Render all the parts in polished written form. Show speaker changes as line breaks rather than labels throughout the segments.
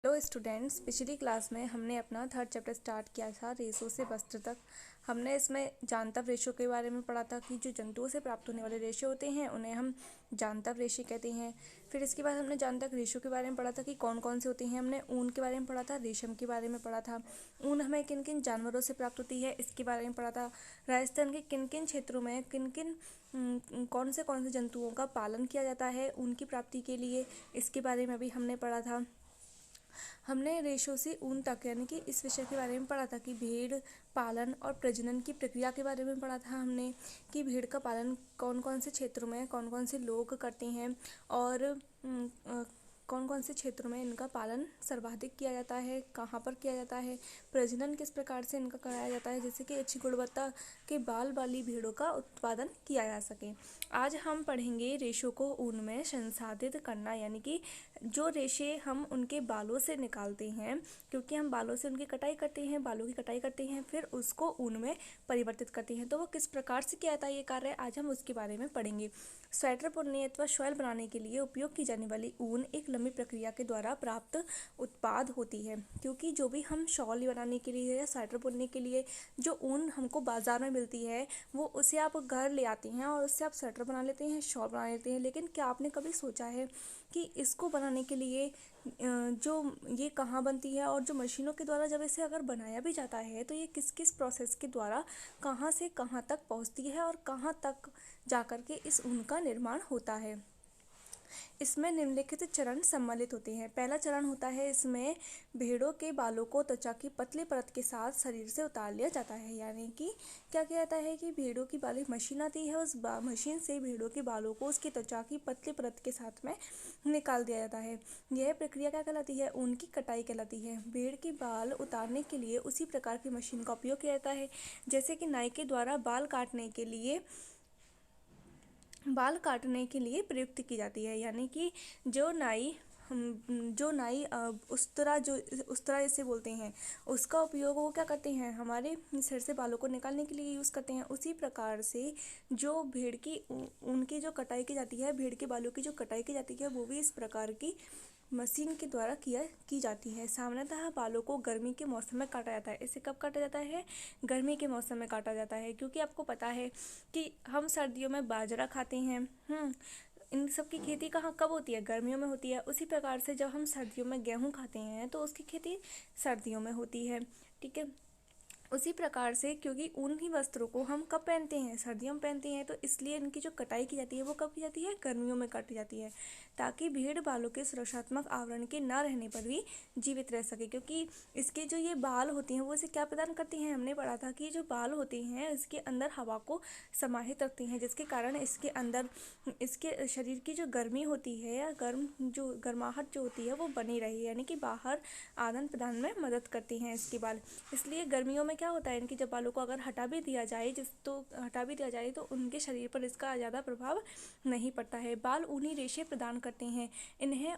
Hello students, पिछली class में हमने अपना थर्ड चैप्टर स्टार्ट किया था रेशों से वस्त्र तक। हमने इसमें जानतर रेशो के बारे में पढ़ा था कि जो जंतुओं से प्राप्त होने वाले रेशे होते हैं उन्हें हम जानतर रेशे कहते हैं। फिर इसके बाद हमने जानतर रेशो के बारे में पढ़ा था कि कौन कौन से होते हैं। हमने ऊन के बारे में पढ़ा था, रेशम के बारे में पढ़ा था। ऊन हमें किन किन जानवरों से प्राप्त होती है इसके बारे में पढ़ा था। राजस्थान के किन किन क्षेत्रों में किन किन कौन से जंतुओं का पालन किया जाता है ऊन की प्राप्ति के लिए, इसके बारे में भी हमने पढ़ा था। हमने रेशों से ऊन तक यानी कि इस विषय के बारे में पढ़ा था कि भेड़ पालन और प्रजनन की प्रक्रिया के बारे में पढ़ा था हमने कि भेड़ का पालन कौन कौन से क्षेत्रों में कौन कौन से लोग करते हैं और कौन कौन से क्षेत्रों में इनका पालन सर्वाधिक किया जाता है, कहाँ पर किया जाता है, प्रजनन किस प्रकार से इनका कराया जाता है जिससे कि अच्छी गुणवत्ता के बाल वाली भेड़ों का उत्पादन किया जा सके। आज हम पढ़ेंगे रेशों को ऊन में संसाधित करना, यानी कि जो रेशे हम उनके बालों से निकालते हैं, क्योंकि हम बालों से उनकी कटाई करते हैं, बालों की कटाई करते हैं, फिर उसको ऊन में परिवर्तित करते हैं। तो वो किस प्रकार से किया जाता है ये कार्य, आज हम उसके बारे में पढ़ेंगे। स्वेटर बुनने अथवा शॉल बनाने के लिए उपयोग की जाने वाली ऊन एक लंबी प्रक्रिया के द्वारा प्राप्त उत्पाद होती है, क्योंकि जो भी हम शॉल बनाने के लिए या स्वेटर बुनने के लिए जो ऊन हमको बाजार में मिलती है वो उसे आप घर ले आते हैं और उससे आप स्वेटर बना लेते हैं, शॉल बना लेते हैं। लेकिन क्या आपने कभी सोचा है कि इसको बनाने के लिए जो ये कहाँ बनती है और जो मशीनों के द्वारा जब इसे अगर बनाया भी जाता है तो ये किस किस प्रोसेस के द्वारा कहाँ से कहाँ तक पहुँचती है और कहाँ तक जाकर के इस ऊन का निर्माण होता है। इसमें निम्नलिखित चरण सम्मिलित होते हैं। पहला चरण होता है, इसमें भेड़ों के बालों को त्वचा की पतली परत के साथ शरीर से उतार लिया जाता है। यानी कि क्या किया जाता है कि भेड़ों की बाल मशीन आती है, उस मशीन से भेड़ों के बालों को उसकी त्वचा की पतली परत के साथ में निकाल दिया जाता है। यह प्रक्रिया क्या कहलाती है? ऊन की कटाई कहलाती है। भेड़ के बाल उतारने के लिए उसी प्रकार की मशीन का उपयोग किया जाता है जैसे कि नाई के द्वारा बाल काटने के लिए प्रयुक्त की जाती है। यानी कि जो नाई उस्तरा जिसे बोलते हैं, उसका उपयोग वो क्या करते हैं, हमारे सिर से बालों को निकालने के लिए यूज़ करते हैं। उसी प्रकार से जो भेड़ की ऊन की जो कटाई की जाती है, भेड़ के बालों की जो कटाई की जाती है, वो भी इस प्रकार की मशीन के द्वारा की जाती है। सामान्यतः बालों को गर्मी के मौसम में काटा जाता है। इसे कब काटा जाता है? गर्मी के मौसम में काटा जाता है, क्योंकि आपको पता है कि हम सर्दियों में बाजरा खाते हैं। इन सब की खेती कहाँ कब होती है? गर्मियों में होती है। उसी प्रकार से जब हम सर्दियों में गेहूँ खाते हैं तो उसकी खेती सर्दियों में होती है। ठीक है, उसी प्रकार से क्योंकि ऊन ही वस्त्रों को हम कब पहनते हैं? सर्दियों में पहनते हैं, तो इसलिए इनकी जो कटाई की जाती है वो कब की जाती है? गर्मियों में काटी जाती है, ताकि भेड़ बालों के सुरक्षात्मक आवरण के न रहने पर भी जीवित रह सके। क्योंकि इसके जो ये बाल होते हैं वो इसे क्या प्रदान करती हैं? हमने पढ़ा था कि जो बाल होते हैं इसके अंदर हवा को समाहित रखते हैं, जिसके कारण इसके अंदर इसके शरीर की जो गर्मी होती है या गर्माहट जो होती है वो बनी रही, यानी कि बाहर आदान प्रदान में मदद करती हैं इसके बाल। इसलिए गर्मियों में क्या होता है, इनकी जब बालों को अगर हटा भी दिया जाए तो उनके शरीर पर इसका ज़्यादा प्रभाव नहीं पड़ता है। बाल ऊनी रेशे प्रदान करते हैं। इन्हें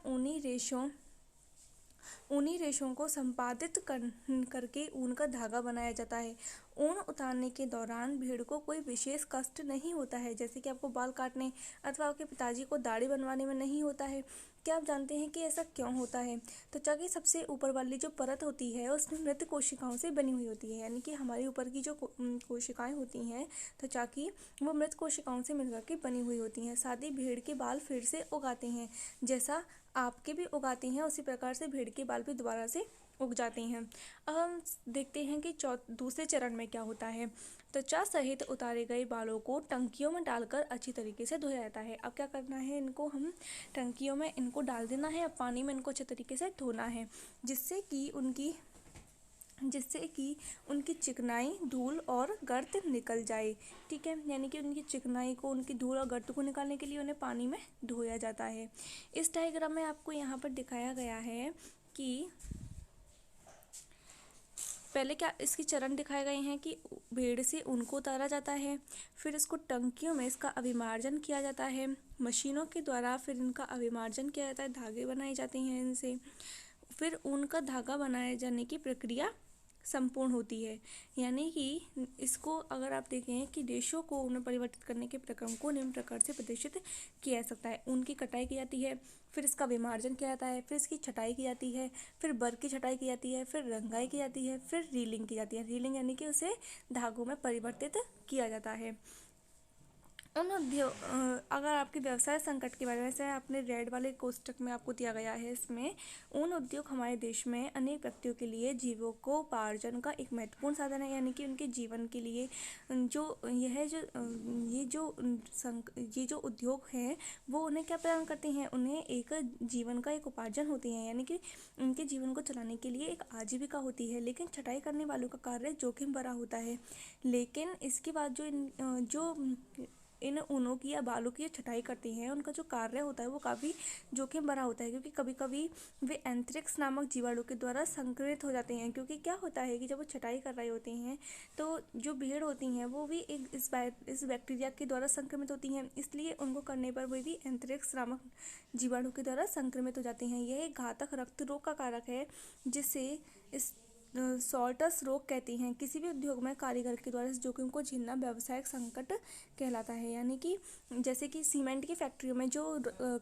ऊनी रेशों को संपादित करके ऊन का धागा बनाया जाता है। ऊन उतारने के दौरान भेड़ को कोई विशेष कष्ट नहीं होता है, जैसे कि आपको बाल काटने अथवा आपके पिताजी को दाढ़ी बनवाने में नहीं होता है। क्या आप जानते हैं कि ऐसा क्यों होता है? त्वचा की सबसे ऊपर वाली जो परत होती है उसमें मृत कोशिकाओं से बनी हुई होती है, यानी कि हमारे ऊपर की जो कोशिकाएं होती हैं त्वचा की, वो मृत कोशिकाओं से मिलकर के बनी हुई होती हैं। साथ ही भेड़ के बाल फिर से उगाते हैं, जैसा आपके भी उगाते हैं उसी प्रकार से भेड़ के बाल भी दोबारा से उग जाते हैं। अब हम देखते हैं कि दूसरे चरण में क्या होता है। त्वचा सहित उतारे गए बालों को टंकियों में डालकर अच्छी तरीके से धोया जाता है। अब क्या करना है, इनको हम टंकियों में इनको डाल देना है, अब पानी में इनको अच्छे तरीके से धोना है, जिससे कि उनकी चिकनाई, धूल और गर्द निकल जाए। ठीक है, यानी कि उनकी चिकनाई को, उनकी धूल और गर्द को निकालने के लिए उन्हें पानी में धोया जाता है। इस डायग्राम में आपको यहाँ पर दिखाया गया है कि पहले क्या इसके चरण दिखाए गए हैं कि भेड़ से ऊन को उतारा जाता है, फिर इसको टंकियों में इसका अभिमार्जन किया जाता है मशीनों के द्वारा, फिर इनका अभिमार्जन किया जाता है, धागे बनाए जाते हैं इनसे, फिर ऊन का धागा बनाए जाने की प्रक्रिया संपूर्ण होती है। यानी कि इसको अगर आप देखें कि रेशों को उन्हें परिवर्तित करने के प्रक्रम को निम्न प्रकार से प्रदर्शित किया जा सकता है। ऊन की कटाई की जाती है, फिर इसका विमार्जन किया जाता है, फिर इसकी छटाई की जाती है, फिर बर की छटाई की जाती है, फिर रंगाई की जाती है, फिर रीलिंग की जाती है। रीलिंग यानी कि उसे धागों में परिवर्तित किया जाता है। उन उद्योग अगर आपके व्यवसाय संकट के बारे में, जैसे आपने रेड वाले कोष्टक में आपको दिया गया है, इसमें उन उद्योग हमारे देश में अनेक व्यक्तियों के लिए जीविकोपार्जन का एक महत्वपूर्ण साधन है। यानी कि उनके जीवन के लिए ये जो उद्योग हैं वो उन्हें क्या प्रदान करते हैं, उन्हें एक जीवन का एक उपार्जन होती है। यानी कि उनके जीवन को चलाने के लिए एक आजीविका होती है। लेकिन छटाई करने वालों का कार्य जोखिम भरा होता है। लेकिन इसके बाद जो इन ऊनों की या बालों की छटाई करती हैं, उनका जो कार्य होता है वो काफ़ी जोखिम भरा होता है, क्योंकि कभी कभी वे एंथ्रेक्स नामक जीवाणु के द्वारा संक्रमित हो जाते हैं। क्योंकि क्या होता है कि जब वो छटाई कर रहे होते हैं तो जो भेड़ होती हैं वो भी एक इस बैक्टीरिया के द्वारा संक्रमित होती हैं, इसलिए उनको करने पर वे भी एंथ्रेक्स नामक जीवाणु के द्वारा संक्रमित हो जाते हैं। यह एक घातक रक्त रोग का कारक है, जिसे इस सॉल्टस रोग कहते हैं। किसी भी उद्योग में कारीगर के द्वारा इस जोखिम को झेलना व्यावसायिक संकट कहलाता है। यानी कि जैसे कि सीमेंट की फैक्ट्रियों में जो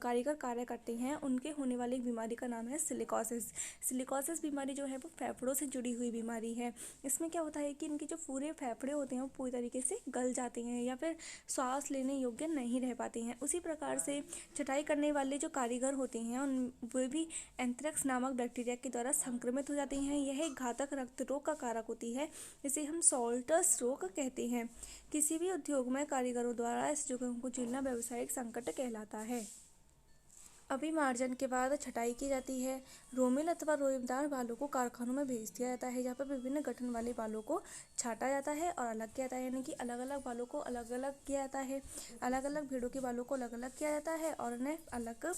कारीगर कार्य करते हैं, उनके होने वाली एक बीमारी का नाम है सिलिकोसिस। सिलिकोसिस बीमारी जो है वो फेफड़ों से जुड़ी हुई बीमारी है। इसमें क्या होता है कि इनके जो पूरे फेफड़े होते हैं वो पूरी तरीके से गल जाते हैं या फिर सांस लेने योग्य नहीं रह पाते हैं। उसी प्रकार से छटाई करने वाले जो कारीगर होते हैं वे भी एंथ्रेक्स नामक बैक्टीरिया के द्वारा संक्रमित हो जाते हैं। यह एक घातक रक्त रोग का कारक होती है, जिसे हम सॉल्टस रोग कहते हैं। किसी भी उद्योग में कारीगरों द्वारा इस जोखिम को झेलना व्यावसायिक संकट कहलाता है। अभिमार्जन के बाद छटाई की जाती है। रोमिल अथवा रोएदार बालों को कारखानों में भेज दिया जाता है, जहाँ पर विभिन्न गठन वाले बालों को छाटा जाता है और अलग किया जाता है। यानी कि अलग अलग बालों को अलग अलग किया जाता है, अलग अलग भेड़ों के बालों को अलग अलग किया जाता है और उन्हें अलग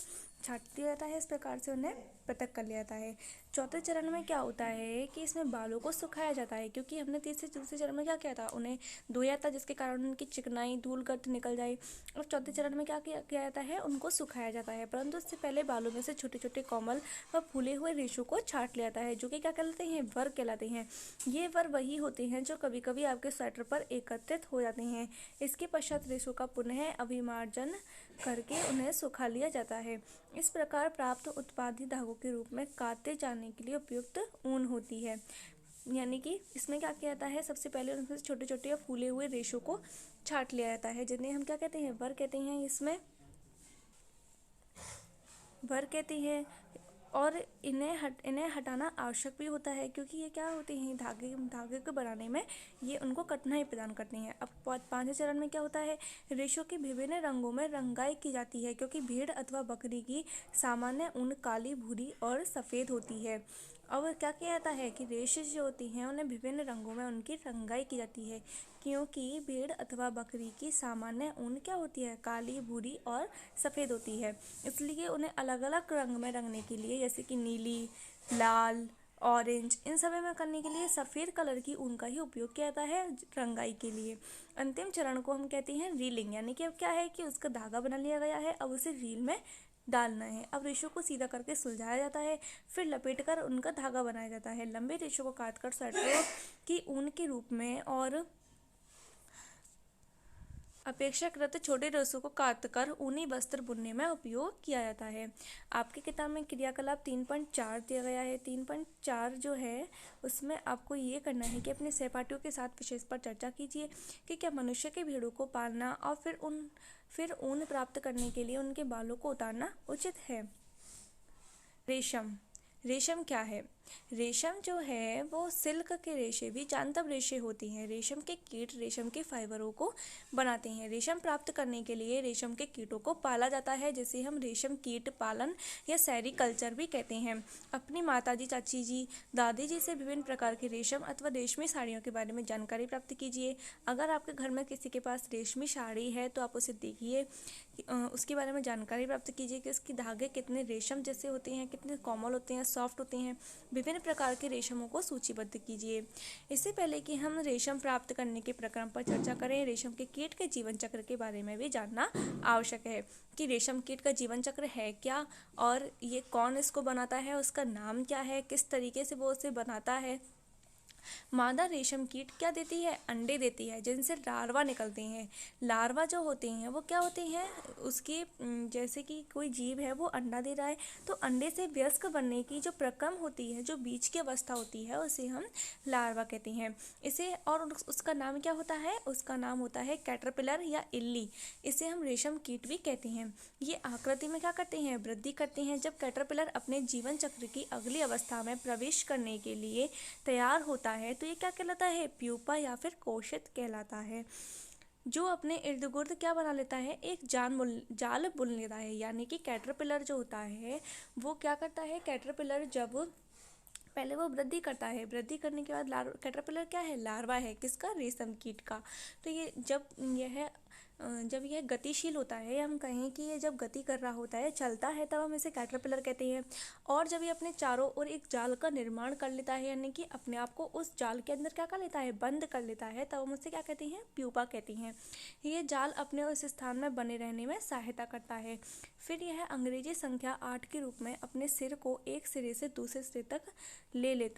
छाट दिया जाता है। इस प्रकार से उन्हें पृथक कर लिया जाता है। चौथे चरण में क्या होता है कि इसमें बालों को सुखाया जाता है, क्योंकि हमने तीसरे चौथे चरण में क्या किया था, उन्हें धोया था, जिसके कारण उनकी चिकनाई धूल गट निकल जाए। और चौथे चरण में क्या किया जाता है, उनको सुखाया जाता है। परंतु इससे पहले बालों में से छोटे छोटे कोमल व फूले हुए रेशों को छाट लिया जाता है, जो कि क्या कहलाते हैं, वर कहलाते हैं। ये वर वही होते हैं जो कभी कभी आपके स्वेटर पर एकत्रित हो जाते हैं। इसके पश्चात रेशों का पुनः अभिमार्जन करके उन्हें सुखा लिया जाता है। इस प्रकार प्राप्त उत्पादित धागों के रूप में काते जाने के लिए उपयुक्त ऊन होती है। यानी कि इसमें क्या किया जाता है, सबसे पहले उनसे छोटे छोटे या फूले हुए रेशों को छाट लिया जाता है, जिन्हें हम क्या कहते हैं, वर कहते हैं। इसमें वर कहते हैं और इन्हें हटाना आवश्यक भी होता है, क्योंकि ये क्या होते हैं, धागे को बनाने में ये उनको कठिनाई प्रदान करते हैं। अब पांचवें चरण में क्या होता है, रेशों की विभिन्न रंगों में रंगाई की जाती है, क्योंकि भेड़ अथवा बकरी की सामान्य ऊन काली, भूरी और सफ़ेद होती है। अब क्या किया जाता है कि रेशे जो होती हैं उन्हें विभिन्न रंगों में उनकी रंगाई की जाती है, क्योंकि भेड़ अथवा बकरी की सामान्य ऊन क्या होती है, काली, भूरी और सफ़ेद होती है। इसलिए उन्हें अलग अलग रंग में रंगने के लिए, जैसे कि नीली, लाल, ऑरेंज, इन सभी में करने के लिए सफ़ेद कलर की ऊन का ही उपयोग किया जाता है रंगाई के लिए। अंतिम चरण को हम कहते हैं रीलिंग। यानी कि अब क्या है कि उसका धागा बना लिया गया है, अब उसे रील में डालना है। अब रेशों को सीधा करके सुलझाया जाता है, फिर लपेटकर उनका धागा बनाया जाता है। लंबे रेशों को काटकर स्वेटरों की ऊन के रूप में और अपेक्षाकृत छोटे रेशों को काटकर ऊनी वस्त्र बुनने में उपयोग किया जाता है। आपकी किताब में क्रियाकलाप 3.4 दिया गया है। 3.4 जो है उसमें आपको ये करना है कि अपने सहपाठियों के साथ विषय पर चर्चा कीजिए कि क्या मनुष्य के भेड़ों को पालना और फिर ऊन प्राप्त करने के लिए उनके बालों को उतारना उचित है। रेशम क्या है? रेशम जो है वो सिल्क के रेशे भी जांतव रेशे होती हैं। रेशम के कीट रेशम के फाइबरों को बनाते हैं। रेशम प्राप्त करने के लिए रेशम के कीटों को पाला जाता है, जिसे हम रेशम कीट पालन या सेरीकल्चर भी कहते हैं। अपनी माताजी, चाची जी, दादी जी से विभिन्न प्रकार के रेशम अथवा रेशमी साड़ियों के बारे में जानकारी प्राप्त कीजिए। अगर आपके घर में किसी के पास रेशमी साड़ी है तो आप उसे देखिए, उसके बारे में जानकारी प्राप्त कीजिए कि उसके धागे कितने रेशम जैसे होते हैं, कितने कोमल होते हैं, सॉफ्ट होते हैं। विभिन्न प्रकार के रेशमों को सूचीबद्ध कीजिए। इससे पहले कि हम रेशम प्राप्त करने के प्रक्रम पर चर्चा करें, रेशम के कीट के जीवन चक्र के बारे में भी जानना आवश्यक है कि रेशम कीट का जीवन चक्र है क्या और ये कौन इसको बनाता है, उसका नाम क्या है, किस तरीके से वो उसे बनाता है। मादा रेशम कीट क्या देती है? अंडे देती है, जिनसे लार्वा निकलते हैं। लार्वा जो होते हैं वो क्या होते हैं? उसके जैसे कि कोई जीव है वो अंडा दे रहा है, तो अंडे से वयस्क बनने की जो प्रक्रम होती है, जो बीज की अवस्था होती है, उसे हम लार्वा कहते हैं। इसे और उसका नाम क्या होता है? उसका नाम होता है कैटरपिलर या इल्ली। इसे हम रेशम कीट भी कहते हैं। ये आकृति में क्या करते हैं? वृद्धि करते हैं। जब कैटरपिलर अपने जीवन चक्र की अगली अवस्था में प्रवेश करने के लिए तैयार होता है तो ये क्या कहलाता है? प्यूपा या फिर कोशित कहलाता है। जो अपने इर्द गिर्द क्या बना लेता है? एक जाल बुन लेता है। यानी कि कैटरपिलर जो होता है वो क्या करता है? कैटरपिलर जब पहले वो वृद्धि करता है, वृद्धि करने के बाद कैटरपिलर क्या है? लार्वा है। किसका? रेशम कीट का। तो ये जब यह गतिशील होता है, हम कहें कि ये जब गति कर रहा होता है, चलता है, तब हम इसे कैटरपिलर कहते हैं। और जब ये अपने चारों ओर एक जाल का निर्माण कर लेता है, यानी कि अपने आप को उस जाल के अंदर क्या कर लेता है? बंद कर लेता है, तब हम उसे क्या कहते हैं? प्यूपा कहते हैं। ये जाल अपने उस स्थान में बने रहने में सहायता करता है। फिर यह अंग्रेजी संख्या 8 के रूप में अपने सिर को एक सिरे से दूसरे सिरे तक ले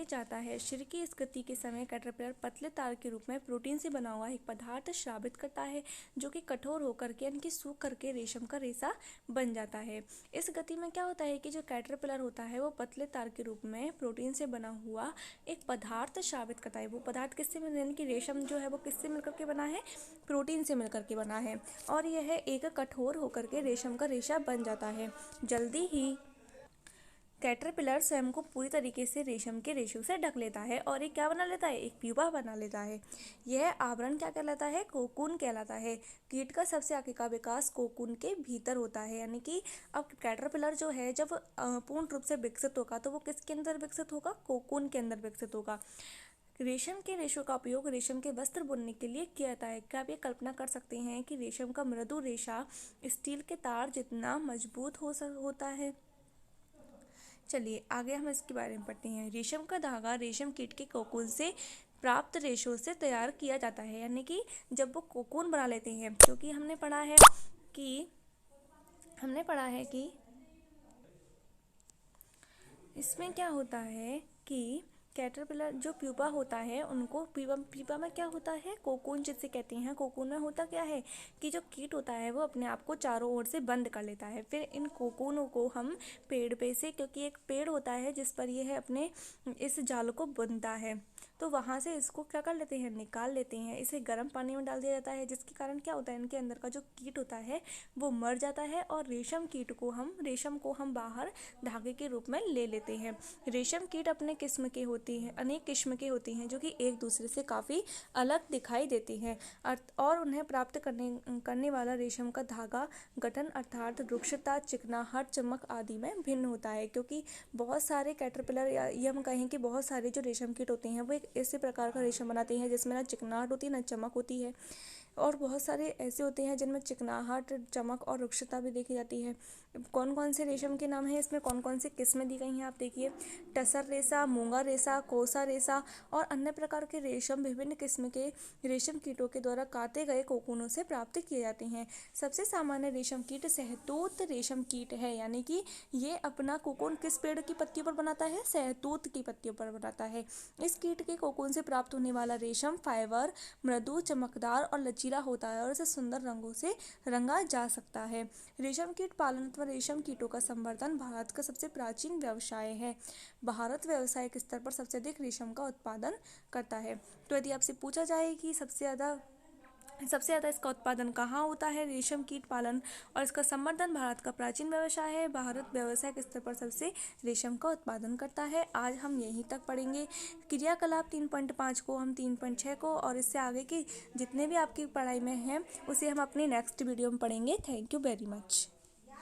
जाता है। सिर की इस गति के समय कैटरपिलर पतले तार के रूप में प्रोटीन से बना हुआ एक पदार्थ स्रावित करता है, जो कि कठोर होकर के यानी कि सूख करके रेशम का रेशा बन जाता है। इस गति में क्या होता है कि जो कैटरपिलर होता है वो पतले तार के रूप में प्रोटीन से बना हुआ एक पदार्थ स्रावित करता है। वो पदार्थ किससे मिल, यानी कि रेशम जो है वो किससे मिलकर के बना है? प्रोटीन से मिलकर के बना है। और यह एक कठोर होकर के रेशम का रेशा बन जाता है। जल्दी ही कैटरपिलर स्वयं को पूरी तरीके से रेशम के रेशों से ढक लेता है और एक क्या बना लेता है? एक प्यूपा बना लेता है। यह आवरण क्या कहलाता है? कोकून कहलाता है। कीट का सबसे आगे का विकास कोकून के भीतर होता है। यानी कि अब कैटरपिलर जो है जब पूर्ण रूप से विकसित होगा तो वो किसके अंदर विकसित होगा? कोकून के अंदर विकसित होगा। रेशम के रेशों का उपयोग रेशम के वस्त्र बुनने के लिए किया जाता है। क्या आप ये कल्पना कर सकते हैं कि रेशम का मृदु रेशा स्टील के तार जितना मजबूत होता है? चलिए आगे हम इसके बारे में पढ़ते हैं। रेशम का धागा रेशम कीट के कोकून से प्राप्त रेशों से तैयार किया जाता है। यानी कि जब वो कोकून बना लेते हैं, क्योंकि हमने पढ़ा है कि इसमें क्या होता है कि कैटरपिलर जो प्यूपा होता है उनको प्यूपा में क्या होता है? कोकून जिसे कहते हैं। कोकून में होता क्या है कि जो कीट होता है वो अपने आप को चारों ओर से बंद कर लेता है। फिर इन कोकूनों को हम पेड़ पे से, क्योंकि एक पेड़ होता है जिस पर यह अपने इस जाल को बुनता है, तो वहाँ से इसको क्या कर लेते हैं? निकाल लेते हैं। इसे गर्म पानी में डाल दिया जाता है, जिसके कारण क्या होता है? इनके अंदर का जो कीट होता है वो मर जाता है और रेशम को हम बाहर धागे के रूप में ले लेते हैं। रेशम कीट अनेक किस्म के होती हैं जो कि एक दूसरे से काफ़ी अलग दिखाई देती हैं। और उन्हें प्राप्त करने वाला रेशम का धागा गठन अर्थात रुक्षता, चिकनाहट, चमक आदि में भिन्न होता है। क्योंकि बहुत सारे कैटरपिलर या ये हम कहें कि बहुत सारे जो रेशम कीट होते हैं वो एक ऐसे प्रकार का रेशम बनाते हैं जिसमें ना चिकनाहट होती है ना चमक होती है, और बहुत सारे ऐसे होते हैं जिनमें चिकनाहट, चमक और रुक्षता भी देखी जाती है। कौन कौन से रेशम के नाम हैं इसमें, कौन कौन सी किस्में दी गई हैं आप देखिए। टसर रेशा, मूंगा रेशा, कोसा रेशा और अन्य प्रकार के रेशम विभिन्न किस्म के रेशम कीटों के द्वारा काटे गए कोकूनों से प्राप्त किए जाते हैं। सबसे सामान्य रेशम कीट सहतूत रेशम कीट है। यानी कि ये अपना कोकून किस पेड़ की पत्तियों पर बनाता है? सहतूत की पत्तियों पर बनाता है। इस कीट के कोकून से प्राप्त होने वाला रेशम फाइबर मृदु, चमकदार और लचीला होता है और इसे सुंदर रंगों से रंगा जा सकता है। रेशम कीट पालन अथवा रेशम कीटों का संवर्धन भारत का सबसे प्राचीन व्यवसाय है। भारत व्यावसायिक स्तर पर सबसे अधिक रेशम का उत्पादन करता है। तो यदि आपसे पूछा जाए कि सबसे ज़्यादा इसका उत्पादन कहाँ होता है, रेशम कीट पालन और इसका संवर्धन भारत का प्राचीन व्यवसाय है। भारत व्यावसायिक स्तर पर सबसे रेशम का उत्पादन करता है। आज हम यहीं तक पढ़ेंगे। क्रियाकलाप 3.5 को हम 3.6 को और इससे आगे की जितने भी आपकी पढ़ाई में हैं उसे हम अपनी नेक्स्ट वीडियो में पढ़ेंगे। Thank you very much.